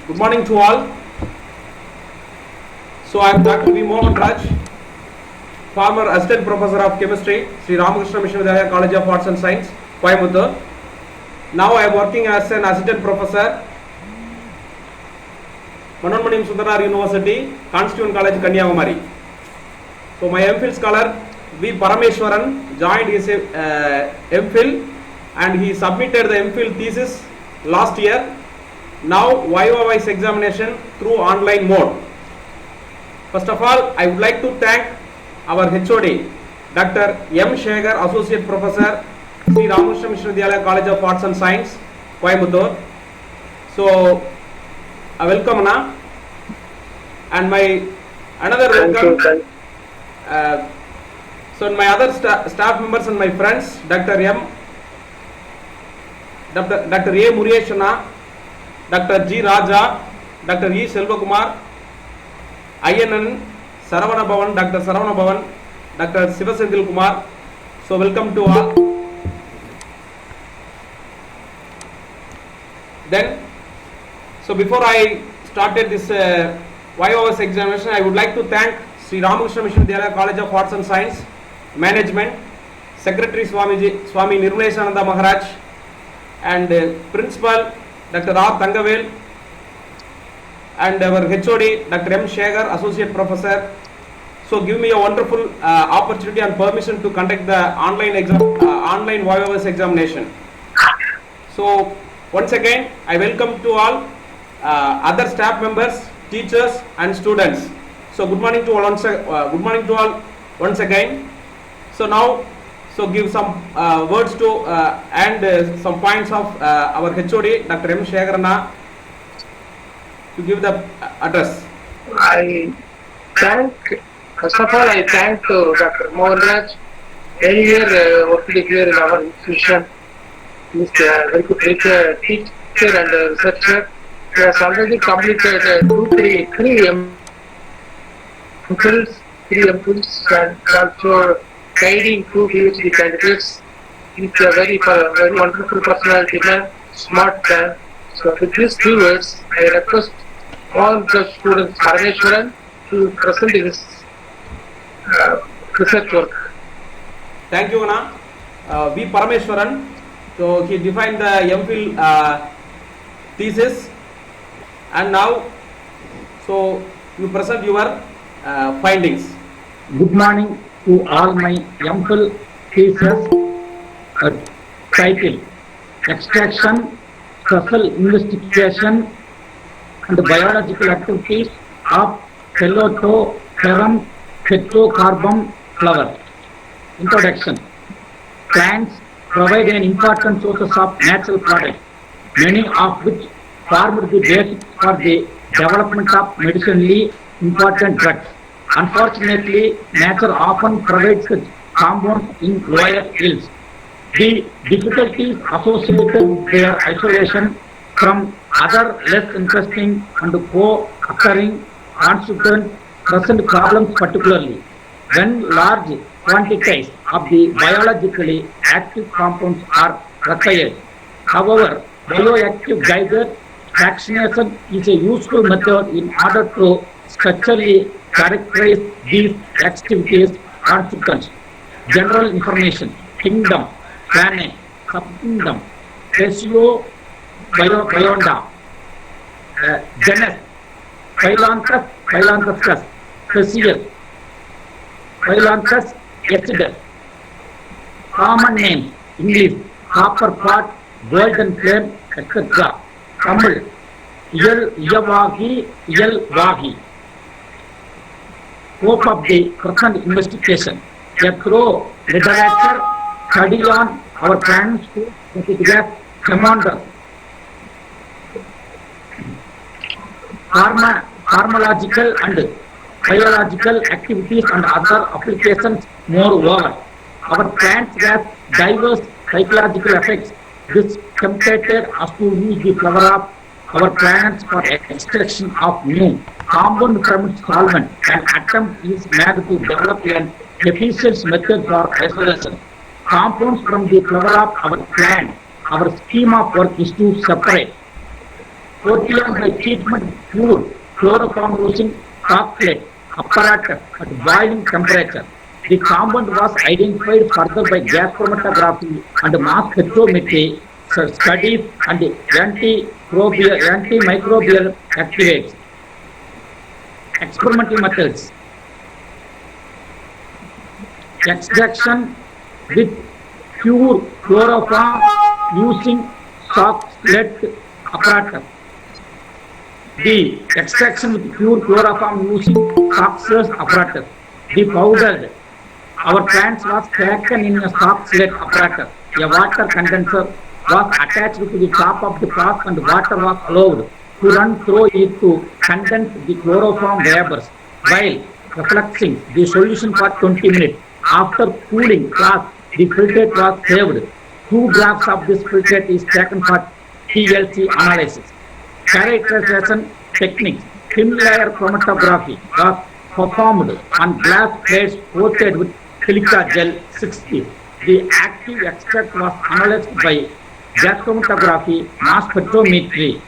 Good morning to all. So I am Dr. V. Mohan Raj, former Assistant Professor of Chemistry, Sri Ramakrishna Mission Vidyalaya College of Arts and Science, Coimbatore. Now I am working as an Assistant Professor, Manonmanim Sundarar University, Constituent College, Kanyakumari. So my MPhil scholar V. Parameshwaran joined his MPhil and he submitted the MPhil thesis last year. Now Viva-wise examination through online mode. First of all, I would like to thank our HOD, Dr. M. Shekhar, Associate Professor, Sri Ramakrishna Mission Vidyalaya College of Arts and Science, Coimbatore. So, I welcome Anna. And my another welcome. So, my other staff members and my friends, Dr. A. Muriyeshana, Dr. G. Raja, Dr. E. Selvakumar, INN, Saravana Bhavan, Dr. Saravana Bhavan, Dr. Sivasendil Kumar. So welcome to all. Then, so before I started this YOS examination, I would like to thank Sri Ramakrishna Mission Vidyalaya College of Arts and Science, Management, Secretary Swami Nirmaleshananda Maharaj, and Principal Dr. R. Tangavel, and our HOD Dr. M. Shekhar, Associate Professor. So give me a wonderful opportunity and permission to conduct the online YOS examination. So once again, I welcome to all other staff members, teachers and students. So good morning to all once again. So now, so give some words to and some points of our HOD Dr. M. Shekhar to give the address. First of all, I thank Dr. Mohan Raj. Every year working here in our institution. He is a very good teacher and researcher. He has already completed three MPhils and also guiding two PhD candidates. He is a very wonderful personality man, smart man. So with these two words, I request all the students Parameshwaran to present his research work. Thank you, Anna. V. Parameshwaran. So he defined the MPhil thesis, and now, so you present your findings. Good morning to all my MPhil thesis. Title: Extraction, Special Investigation and Biological Activities of Phyllothotherum petrocarbon flower. Introduction. Plants provide an important sources of natural products, many of which form the basis for the development of medicinally important drugs. Unfortunately, nature often provides such compounds in lower yields. The difficulties associated with their isolation from other less interesting and co-occurring constituents present problems, particularly when large quantities of the biologically active compounds are required. However, bioactive geyser fractionation is a useful method in order to structurally characterize these activities constituents. General information: kingdom, planet, subkingdom, ratio, bionda, genus, Phyllanthus, Theseus, Phyllanthus acidus. Common names: English, copper pot, golden flame, etc. Tamil: Iyalvahi. Scope of the present investigation: a thorough literature study on our plants to photograph Chemondus. Pharmacological and biological activities and other applications. Moreover, our plants have diverse psychological effects. This tempted us to use the flower of our plants for extraction of new compound from its solvent. An attempt is made to develop an efficient method for isolation. Compounds from the flower of our plant. Our scheme of work is to separate Protein by treatment pure chloroform using chocolate apparatus at boiling temperature. The compound was identified further by gas chromatography and mass spectrometry studies and antimicrobial activates. Experimental methods. Extraction with pure chloroform using chocolate apparatus. The extraction with pure chloroform using chocolate apparatus. The powdered our plants was taken in a chocolate apparatus. A water condenser was attached to the top of the flask and water was allowed to run through it to condense the chloroform vapors while refluxing the solution for 20 minutes. After cooling flask, the filtrate was saved. 2 grams of this filtrate is taken for TLC analysis. Characterization techniques. Thin layer chromatography was performed on glass plates coated with silica gel 60. The active extract was analyzed by gas chromatography, mass spectrometry.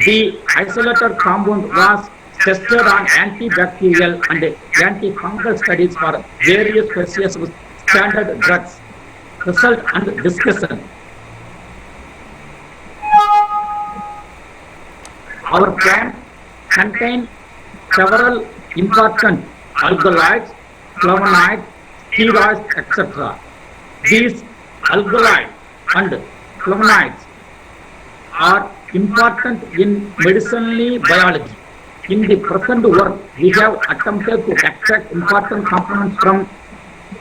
The isolated compound was tested on antibacterial and antifungal studies for various species with standard drugs. Result and discussion. Our plants contain several important alkaloids, flavonoids, steroids, etc. These alkaloids and flavonoids are important in medicinal biology. In the present work, we have attempted to extract important components from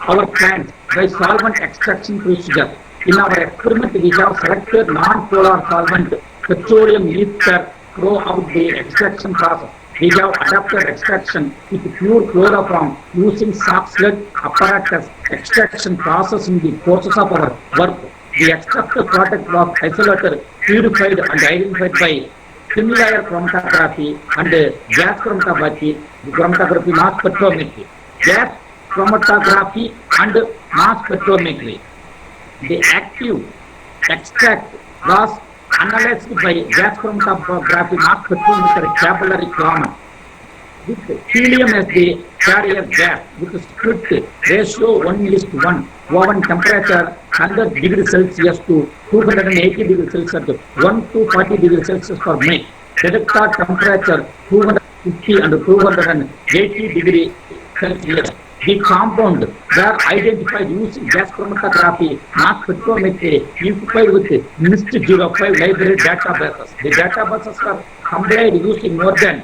our plants by solvent extraction procedure. In our experiment, we have selected non-polar solvent petroleum ether throughout the extraction process. We have adapted extraction with pure chloroform using chocolate apparatus extraction process in the process of our work. The extracted product was isolated, purified and identified by thin layer chromatography and gas chromatography mass spectrometry. Gas chromatography and mass spectrometry. The active extract was analyzed by gas chromatography mass spectrometry capillary chroma. With helium as the carrier gas with a split ratio 1:1, oven temperature 100 degrees Celsius to 280 degrees Celsius, 1 to 40 degrees Celsius per minute. Detector temperature 250 and 280 degrees Celsius. The compound were identified using gas chromatography, mass spectrometry, equipped with NIST-05 library databases. The databases were compiled using more than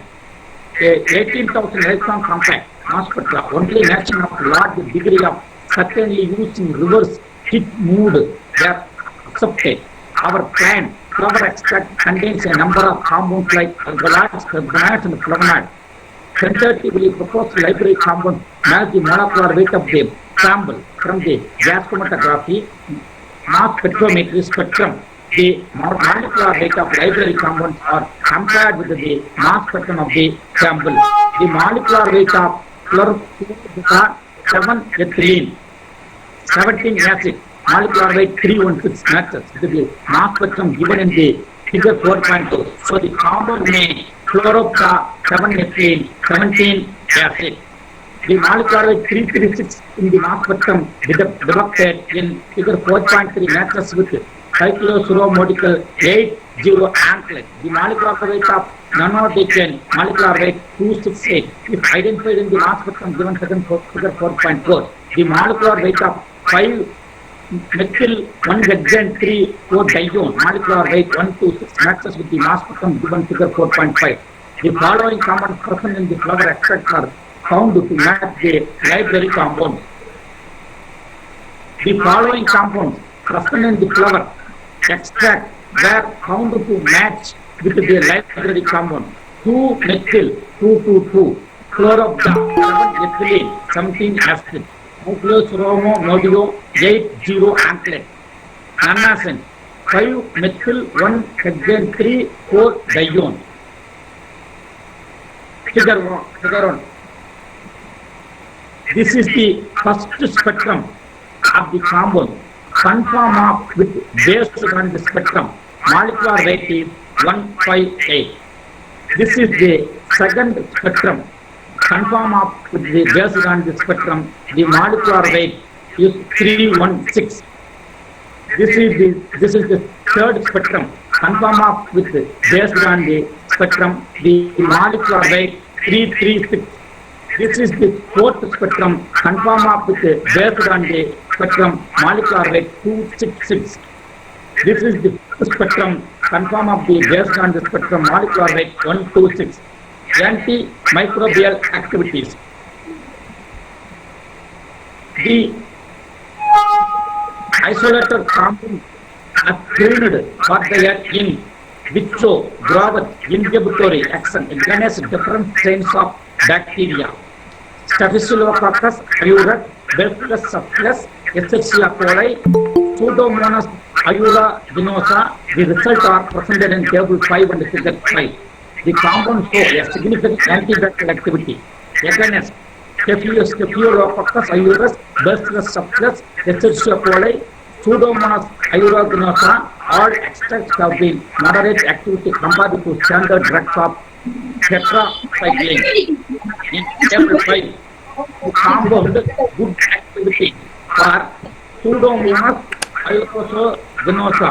18,000 electron compact mass spectra. Only matching of large degree of certainly using reverse hit mode were accepted. Our plant flower extract contains a number of compounds like alkaloids, carbonides, and flavonoids. Tentatively proposed library compounds match the molecular weight of the sample from the gas chromatography mass spectrometry spectrum. The molecular weight of library compounds are compared with the mass spectrum of the sample. The molecular weight of chloro-7-ethylene 17 acid molecular weight 316 matches with the mass spectrum given in the figure 4.2. So the compound name chloro-7-ethylene 17 acid. The molecular weight 336 in the mass spectrum depicted in figure 4.3 matches with cyclosuromodical 80 anklet. The molecular weight of nanodecane molecular weight 268 is identified in the mass spectrum given figure 4.4. The molecular weight of 5-methyl 1-hexane 3,4-dione molecular weight 126 matches with the mass spectrum given figure 4.5. The following compounds present in the flower extract are found to match the library compounds. The following compounds present in the flower extract were found to match with the library compound 2-methyl 2,2,2 chloro-7-ethylene 17 acid cyclosuromodical 80 anklet nanacin 5-methyl 1-hexane 3,4-dione. Figure 1. This is the first spectrum of the compound. Conform of with based on the spectrum. Molecular weight is 158. This is the second spectrum. Confirm of the based on the spectrum, the molecular weight is 316. This is the third spectrum. Confirm of with based on the spectrum, the molecular weight 336. This is the fourth spectrum. Confirm of with based on the spectrum, molecular weight 266. This is the fifth spectrum. Confirm of the based on the spectrum, molecular weight 126. Antimicrobial activities. The isolated compound are screened for their in vitro grower inhibitory action against different strains of bacteria. Staphylococcus aureus, Bacillus subtilis, Escherichia coli, Pseudomonas aeruginosa. The results are presented in table 5 and figure 5. The compounds show a significant antibacterial activity against Staphylococcus aureus, Bacillus subtilis, Escherichia coli, Pseudomonas aeruginosa. All extracts have been moderate activity compared to standard drugs of tetracycline. In table 5, the compound good activity for Pseudomonas aeruginosa.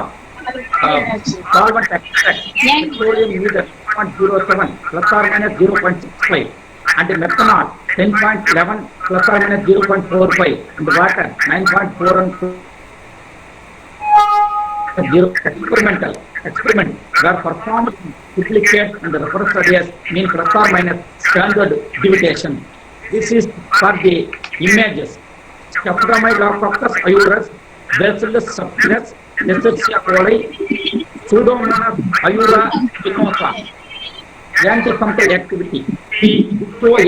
Solvent extract, petroleum meter 0.07 plus or minus 0.65, and methanol 10.11 plus or minus 0.45, and water 9.4 and 0. Experiment were performed duplicate and the reference areas mean plus or minus standard deviation. This is for the images. Staphylococcus aureus, Bacillus subtilis, Escherichia coli, Pseudomonas aeruginosa. Antifungal activity. The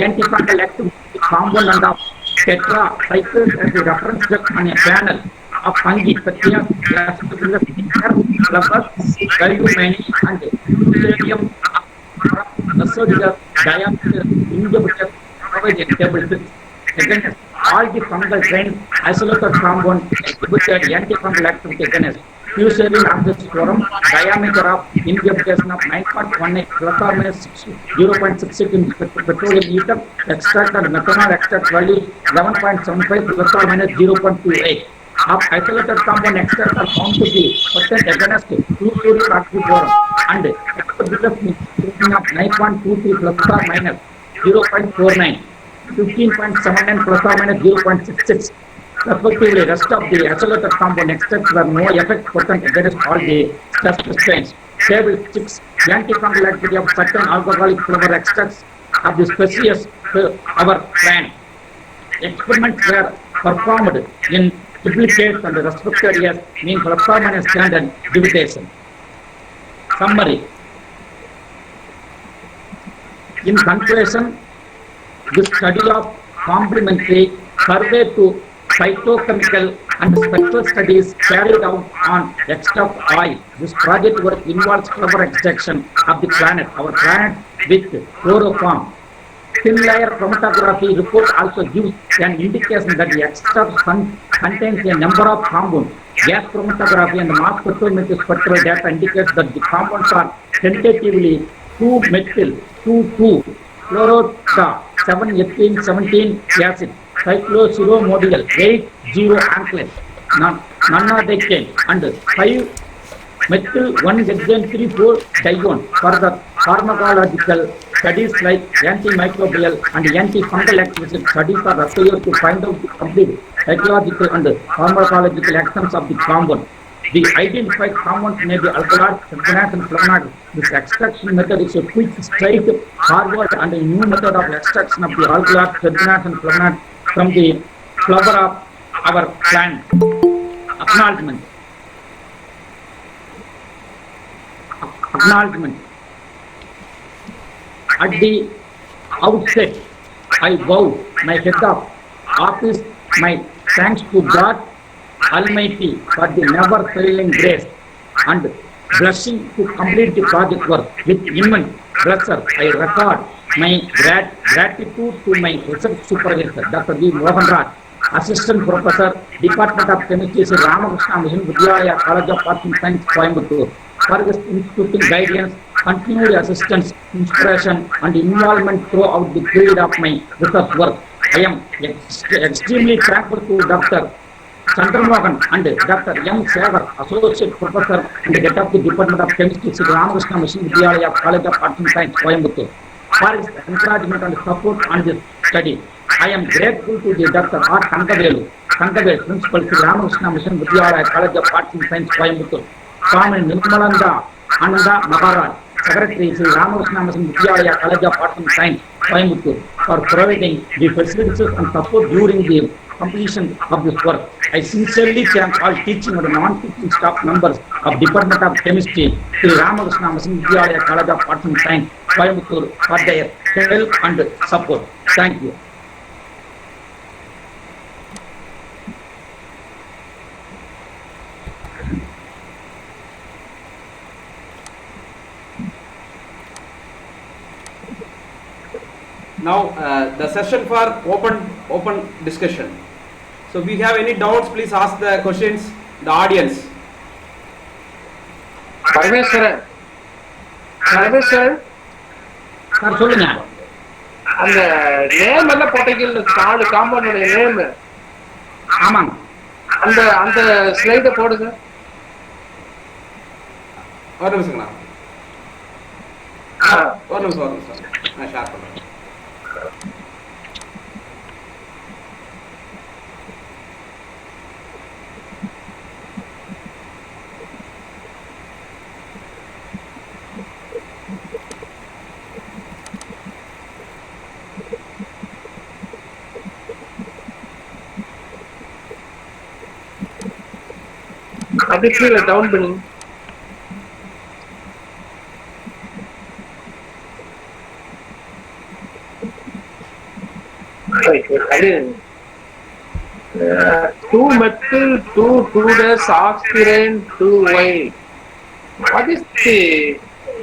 antifungal activity compound and of tetracycline as a reference drug on a panel of fungi such as Bacillus lupus, Gallumani, and Fusarium acidosus diameter inhibitor provided table 6. Against all the fungal strains, isolated compound exhibited antifungal activity against Fusarium acidosporum, diameter of inhibition of 9.18 plus or minus 0.68 in petroleum meter, extract and methanol extract value 11.75 plus or minus 0.28. Of isolated compound extracts are found to be potent against Fusarium acidosporum and exhibition of 9.23 plus or minus 0.49. 15.79 plus or minus 0.66. Respectively, rest of the isolated compound extracts were no effect potent against all the stressed strains. Table 6. Antifungal activity of certain alcoholic flavor extracts of the species our plant. Experiments were performed in duplicates and respective areas mean plus or minus standard deviation. Summary. In conclusion, the study of complementary survey to phytochemical and spectral studies carried out on extract oil. This project work involves clever extraction of the planet, our planet, with chloroform. Thin layer chromatography report also gives an indication that the extract contains a number of compounds. Gas chromatography and mass spectrometry spectral data indicates that the compounds are tentatively 2-methyl, 2,2-chlorota, 7-ethene-17 acid, cyclosilomodial, 8-0-anclet, nonadecane, and 5-methyl-1-hexane-3,4-dione. Further, pharmacological studies like antimicrobial and antifungal activity studies are required to find out the complete psychological and pharmacological actions of the compound. The identified compounds may be alkaloids, carbonate, and flavonoids. This extraction method is a quick, straightforward, and a new method of extraction of the alkaloids, carbonate, and flavonoids from the flower of our plant. Acknowledgement. At the outset, I vow my head of office my thanks to God Almighty for the never failing grace and blessing to complete the project work. With immense pleasure, I record my gratitude to my research supervisor, Dr. V. Mohan Raj, Assistant Professor, Department of Chemistry, Sri Ramakrishna Mission Vidyalaya, College of Arts and Science, Coimbatore, for his instituting guidance, continued assistance, inspiration, and involvement throughout the period of my research work. I am extremely thankful to Dr. Chandramohan and Dr. M. Segar, Associate Professor and Head of the Department of Chemistry, Sri Ramakrishna Mission Vidyalaya College of Arts and Science, Coimbatore, for his encouragement and support on this study. I am grateful to the Dr. R. Tankavel, Principal, Sri Ramakrishna Mission Vidyalaya College of Arts and Science, Coimbatore, Swami Nirmalanda Ananda Maharaj, Secretary, Sri Ramakrishna Mission Vidyalaya College of Arts and Science, Coimbatore, for providing the facilities and support during the completion of this work. I sincerely thank all teaching and non-teaching staff members of Department of Chemistry, Sri Ramakrishna Mission Vidyalaya College of Arts and Science, Coimbatore, for their help and support. Thank you. Now the session for open discussion. So if you have any doubts, please ask the questions, the audience. Parameswaran sir சொல்லுங்க. அந்த name எல்லாம் போட்டீங்கல்ல, 4 காம்பவுண்டோட name. ஆமாங்க. அந்த அந்த ஸ்லைட போடுங்க. ஒரு நிமிஷம்ண்ணா, ஒரு நிமிஷம் நான் ஷேர் பண்ணுறேன். அப்படியே கீழே டவுன் பண்ணுங்க. Two methyl, 2,2-oxygen, 2Y. What is the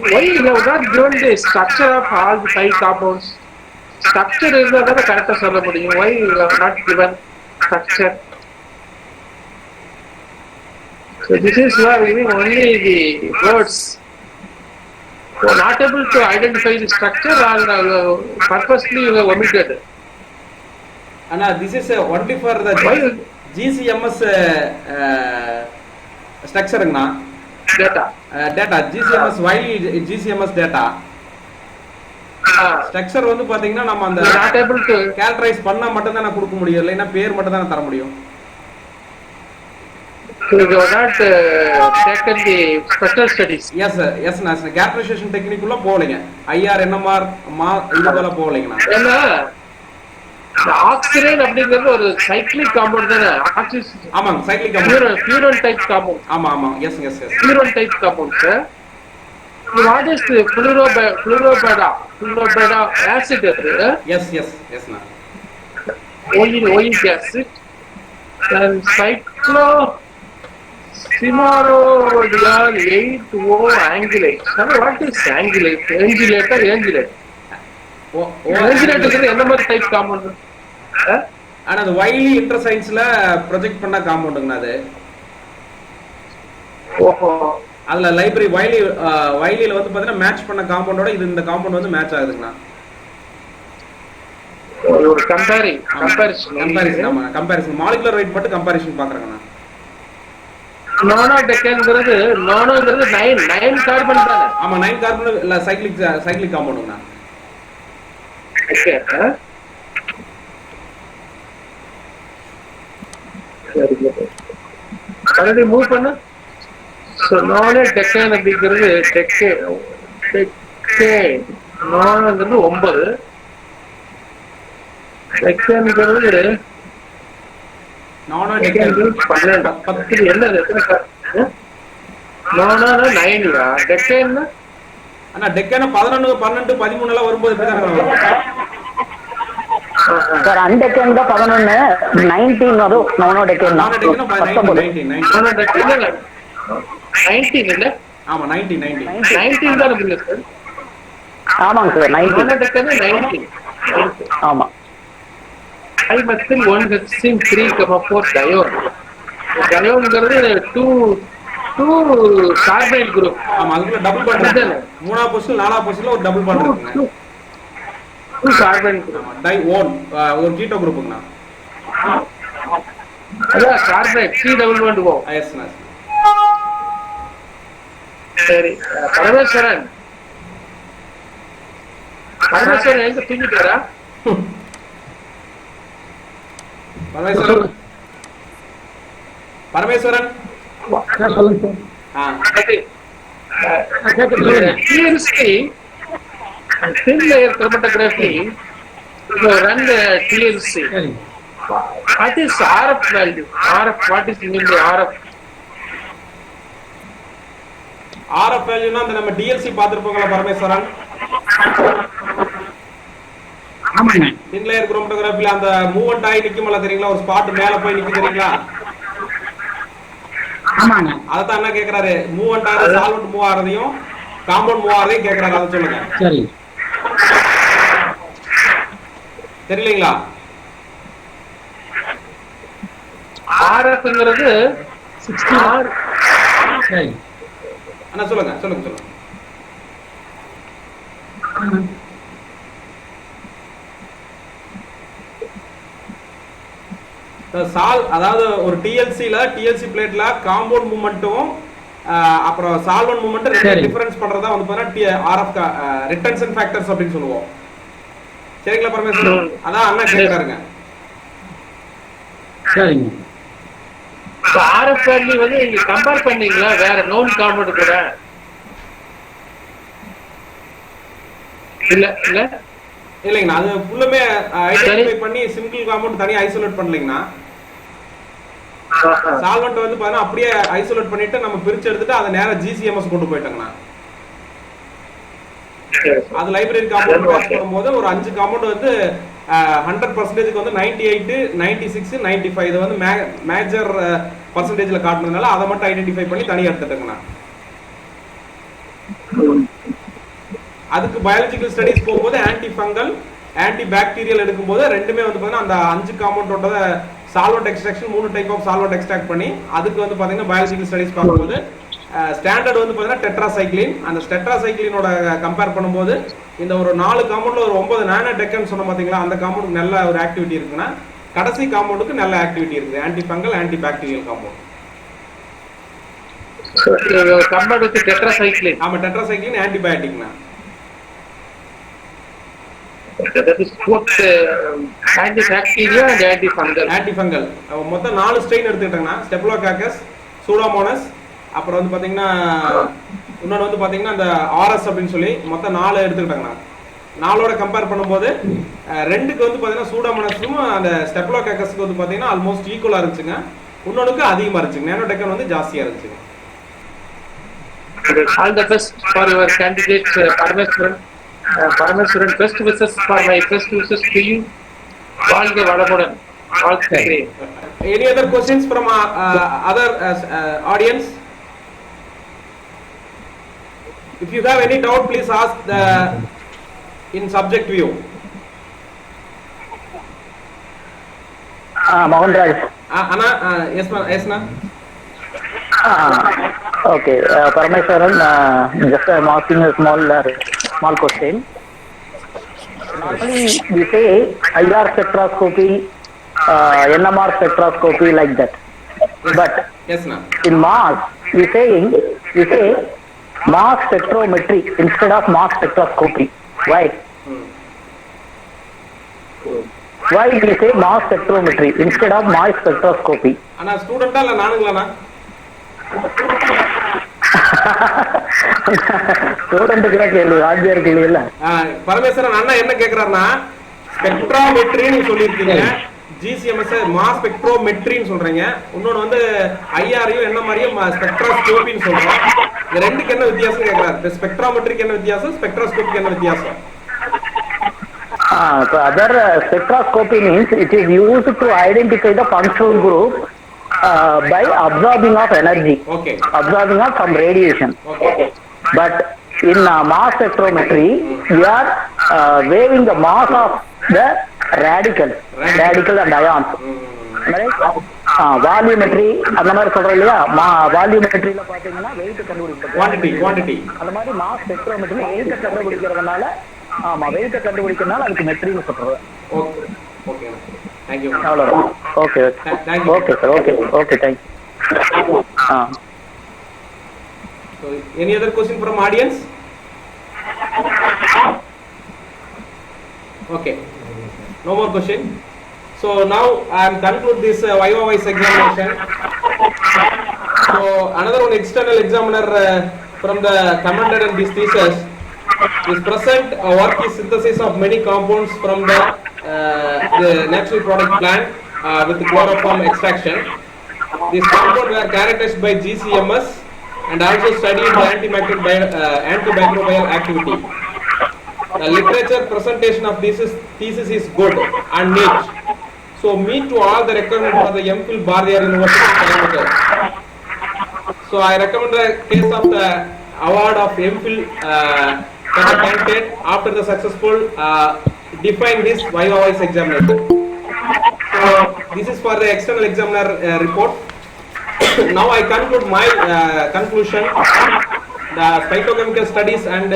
why you have not given the structure of all the 5 compounds? Structure is not the correct சொல்ல முடியும். Why you have not given structure? So this is why giving only the words. So not able to identify the structure or purposely you have omitted. And this is only for the GCMS structure data. GCMS Wiley GCMS data. Structure வந்து பாத்தீங்கன்னா நம்ம அந்த not able to characterise பண்ணா மட்டும் தான் கொடுக்க முடியும், இல்லைன்னா பேர் மட்டும் தான் தர முடியும். So you have not taken the special studies. Yes sir, yes sir. Characterization technique உள்ள போலீங்க. IR NMR இதுல போலீங்கனா. ஏன்னா ஆக்சிஜன் அப்படிங்கிறது ஒரு சைக்ளிக் காம்பவுண்ட் தானே. ஆக்சிஜன் ஆமாங்க, சைக்ளிக் காம்பவுண்ட். பியூரல் டைப் காம்பவுண்ட். ஆமா ஆமா, எஸ் எஸ் எஸ். பியூரல் type compound sir. What is the fluorobeta acid? Yes yes yes na. Oleic acid and cyclosimaridiol 8O angulate. What is angulate? Angulate or angulate? Angulate is என்ன மாதிரி type compound? ஆனா அது வைலி இன்டர்சைன்ஸ்ல project பண்ண காம்பவுண்டுங்க அது. ஓஹோ. அதுல library வைலில வந்து பாத்தீங்கன்னா மேட்ச் பண்ண காம்பவுண்டோட இது இந்த காம்பவுண்ட் வந்து மேட்ச் ஆகுதுங்கண்ணா. ஒரு கம்பேரிசன் ஆமா, கம்பேரிசன் மாலிகுலர் வெயிட் மட்டும் கம்பேரிசன் பாக்குறேங்கண்ணா. நோனோடெக்கன்ங்கிறது 9 கார்பன் தானே. ஆமா, 9 கார்பன் இல்ல சைக்ளிக் காம்பவுண்டுங்கண்ணா. சரி மூவ் பண்ணு. So நோனோடெக்கன் அப்படிங்கிறது நோனோங்கிறது 9, டெக்கன்ங்கிறது நானோடெக்கன் 12. 10 என்னது? நோனோ 9 டெக்கன் அண்ணா டெக்கன் 11 12 13 எல்லாம் வரும்போது இப்படி தான் வரும் சார். அன்டெக்கன் தான் 11, 19 வரும். நானோடெக்கன் தான் 19 இல்ல. ஆமா 19 தான் இருக்கு சார். ஆமாங்க சார், 19. நானோடெக்கன் 19. ஆமா. Dimethyl 1hexene 3,4 dione. Dioneங்கிறது 2 two carbonyl group. ஆமா அதுக்குள்ள டபுள் பாண்ட் இருக்கு. மூணாவது பொசிஷன் நாலாவது பொசிஷன்ல ஒரு டபுள் பாண்ட் இருக்குங்க. Two carbonyl group. ஆமா டை ஓன் ஒரு கீட்டோ குரூப்புங்கண்ணா. அதான் carbonyl C double bond O. எஸ்ண்ணா. சரி பரமேஸ்வரன் எங்க தூங்கிட்டாரா? பரமேஸ்வரன் சொல்லுங்க sir. TLC thin layer chromatography run the TLC. சரி. What is RF value? RF, what is mean by RF? RF வேல்யூனா அந்த நம்ம DLC பாத்துருப்போங்களா பரமேஸ்வரன்? ஆமாங்க. தின் லேயர் குரோமட்டோகிராஃபில அந்த மூவ்மெண்ட் ஆகி நிக்குமல தெரியுங்களா, ஒரு ஸ்பாட் மேல போய் நிக்கு தெரியுங்களா? ஆமாங்க. அதான் என்ன கேக்குறாரு, மூவ்மெண்ட் ஆகுது சால்வெண்ட் மூவ் ஆறதையும் காம்பவுண்ட் மூவ் ஆறதையும் கேக்குறாரு, அத சொல்லுங்க. சரி. தெரியலீங்களா? RFங்கிறது 60 சரி. அண்ணா சொல்லுங்க. சால் அதாவது ஒரு டிஎல்சி பிளேட்ல காம்பவுண்ட் மூவ்மெண்ட்டும் அப்புறம் சால்வெண்ட் மூவ்மெண்ட் ரெண்டு டிஃபரன்ஸ் பண்றதா வந்து பாத்தீங்கன்னா ஆர்எஃப் ரிட்டன்ஷன் ஃபேக்டர்ஸ் அப்படின்னு சொல்லுவோம். சரிங்களா பரமேஸ்வரன்? அதான் அண்ணா கேக்குறாருங்க. சரிங்க. RF வேல்யூ வந்து நீங்க கம்பேர் பண்ணீங்களா வேற நோன் காம்பவுண்ட் கூட? இல்லைங்கண்ணா, அது ஃபுல்லுமே ஐடென்டிஃபை பண்ணி சிங்கிள் காம்பவுண்ட் தனியா ஐசோலேட் பண்ணலைங்கண்ணா. சால்வெண்ட் வந்து பாத்தீங்கன்னா அப்படியே ஐசோலேட் பண்ணிட்டு நம்ம பிரிச்சு எடுத்துட்டு அதை நேரா ஜிசிஎம்எஸ் கொண்டு போயிட்டோங்கண்ணா. அது லைப்ரரி காம்பவுண்ட் பாஸ் பண்ணும்போது ஒரு 5 காம்பவுண்ட் வந்து 100% வந்து 98, 96, 95 இது வந்து மேஜர் பர்சன்டேஜ்ல காட்டுனதுனால அதை மட்டும் ஐடென்டிஃபை பண்ணி தனியா எடுத்துட்டோங்கண்ணா. அதுக்கு பயாலஜிக்கல் ஸ்டடீஸ் போகும்போது ஆன்டி ஃபங்கல் ஆன்டி பாக்டீரியல் எடுக்கும்போது ரெண்டுமே வந்து பாத்தீங்கன்னா அந்த 5 காம்பவுண்டோட solvent extraction 3 type of solvent extract பண்ணி அதுக்கு வந்து பாத்தீங்கன்னா பயாலஜிக்கல் ஸ்டடீஸ் பார்க்கும்போது ஸ்டாண்டர்ட் வந்து பாத்தீங்கன்னா டெட்ராசைக்ளின். அந்த டெட்ராசைக்ளினோட கம்பேர் பண்ணும்போது இந்த ஒரு 4 காம்பவுண்ட்ல ஒரு 9 நானோ டெக்கன் சொன்ன பாத்தீங்களா, அந்த காம்பவுண்ட் நல்ல ஒரு ஆக்டிவிட்டி இருக்குன்னா கடைசி காம்பவுண்டுக்கு நல்ல ஆக்டிவிட்டி இருக்குது, anti fungal anti bacterial compound. Compared with tetracycline. ஆமா tetracycline ஆன்டிபயோட்டிக்னா. That is both antibacterial and antifungal. Antifungal. மொத்தம் 4 ஸ்ட்ரெயின் எடுத்துக்கிட்டாங்கன்னா ஸ்டெப்லோகாக்கஸ், சூடோமோனஸ், அப்புறம் வந்து பாத்தீங்கன்னா இன்னொன்று வந்து பாத்தீங்கன்னா அந்த ஆர்எஸ் அப்படின்னு சொல்லி மொத்தம் 4 எடுத்துக்கிட்டாங்கண்ணா. 4ஓட கம்பேர் பண்ணும்போது 2க்கு வந்து பாத்தீங்கன்னா சூடோமோனஸும் அந்த ஸ்டெப்லோகாக்கஸ்க்கு வந்து பாத்தீங்கன்னா ஆல்மோஸ்ட் ஈக்குவலா இருந்துச்சுங்க. இன்னொன்னுக்கு அதிகமா இருந்துச்சுங்க. நானோடெக்கன் வந்து ஜாஸ்தியா இருந்துச்சுங்க. All the best for your candidate Parameswaran, best wishes for my best wishes to you. வாழ்க வளமுடன். Any other questions from other audience? If you have any doubt, please ask in subject view. Mohan Raj. Anna, yes ma'am. Okay, Parameswaran, just I'm asking a small question. Normally we say IR spectroscopy, NMR spectroscopy like that. Yes. But yes ma'am. In mass we say mass spectrometry instead of mass spectroscopy. Why? Why we say mass spectrometry instead of mass spectroscopy? Anna student alla naanungala ஸ்டூடெண்ட்க்கு கேள்வி வாத்தியார் கேள்வி இல்ல. பரமேஸ்வரன் அண்ணா என்ன கேக்குறாருன்னா ஸ்பெக்ட்ரோமெட்ரின்னு சொல்லியிருக்கீங்க, ஜிசிஎம்எஸ் mass ஸ்பெக்ட்ரோமெட்ரின்னு சொல்றீங்க, இன்னொன்று வந்து ஐஆரையும் என்ன மாதிரியும் ஸ்பெக்ட்ரோஸ்கோபின்னு சொல்றோம். இது ரெண்டுக்கு என்ன வித்தியாசம் கேட்கறாரு. ஸ்பெக்ட்ரோமெட்ரிக்கு என்ன வித்தியாசம், ஸ்பெக்ட்ரோஸ்கோபிக்கு என்ன வித்தியாசம்? So other spectroscopy means it is used to identify the functional group by absorbing of energy. Okay. Absorbing of some radiation. Okay. But in mass spectrometry, we are weighing the mass of the radical and ions. right? வால்யூமெட்ரி அந்த மாதிரி சொல்றோம் இல்லையா, வால்யூமெட்ரியில பாத்தீங்கன்னா wait கண்டுபிடிக்கிறது, quantity அந்த மாதிரி mass spectrometry வெயிட்ட கண்டுபிடிக்கிறதுனால, ஆமா வெயிட்ட கண்டுபிடிக்கிறதுனால அதுக்கு மெட்ரின்னு சொல்றது. ஓகே ஓகே थैंक यू அவ்வளவுதான். Okay okay sir, okay thank you. So any other question from audience? Okay, no more question. So now I am conclude this YOYS examination. So another one external examiner from the commented in this thesis is present work is synthesis of many compounds from the natural product plant with chloroform extraction. These compounds were characterized by GCMS and also studied the antimicrobial activity. The literature presentation of this thesis is good and neat. So meet to all the requirement for the MPhil Bardiyar University parameter. So I recommend the case of the award of MPhil for the candidate after the successful define this YOYS examination. So this is for the external examiner report. Now I conclude my conclusion. The phytochemical studies and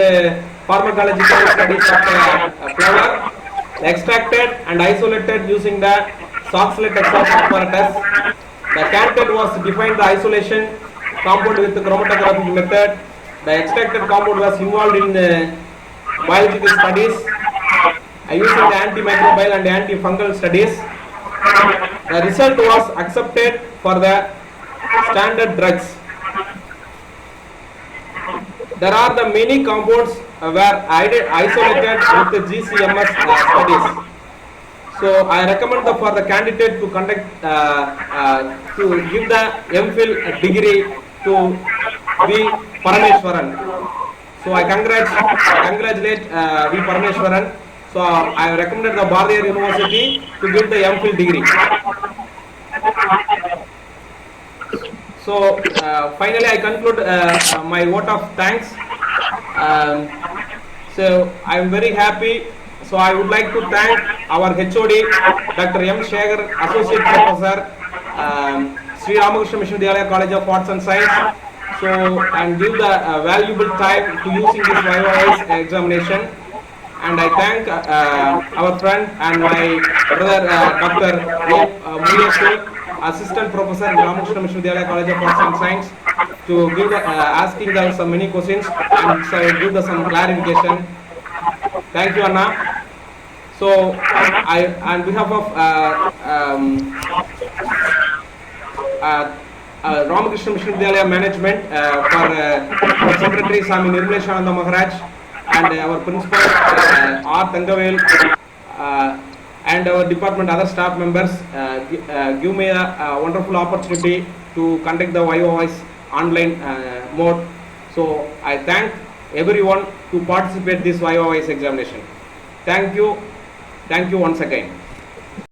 pharmacological studies of flower extracted and isolated using the Soxhlet extraction apparatus. The candidate was defined the isolation compound with the chromatographic method. The extracted compound was involved in biological studies using the antimicrobial and antifungal studies. The result was accepted for the standard drugs. There are the many compounds were isolated with the GCMS studies. So I recommend for the candidate to conduct to give the MPhil degree to V. Parameswaran. So I congratulate V. Parameswaran. So I recommended the Bardiyar University to give the MPhil degree. So finally I conclude my vote of thanks. So I am very happy. So I would like to thank our HOD Dr. M. Shekhar, Associate Professor, Sri Ramakrishna Mission Vidyalaya College of Arts and Science. So and give the valuable time to using this YOYS examination. And I thank our friend and my brother Dr. Mulyapur, Assistant Professor in Ramakrishna Mission Vidyalaya College of Arts and Science, to give the, asking them some many questions and so give the some clarification. Thank you, Anna. So I, on behalf of Ramakrishna Mission Vidyalaya management, for our Secretary Swami Nirmaleshananda Maharaj and our Principal R. Tangavel, and our department other staff members give me a wonderful opportunity to conduct the YOYS online mode. So I thank everyone to participate this YOYS examination. Thank you once again.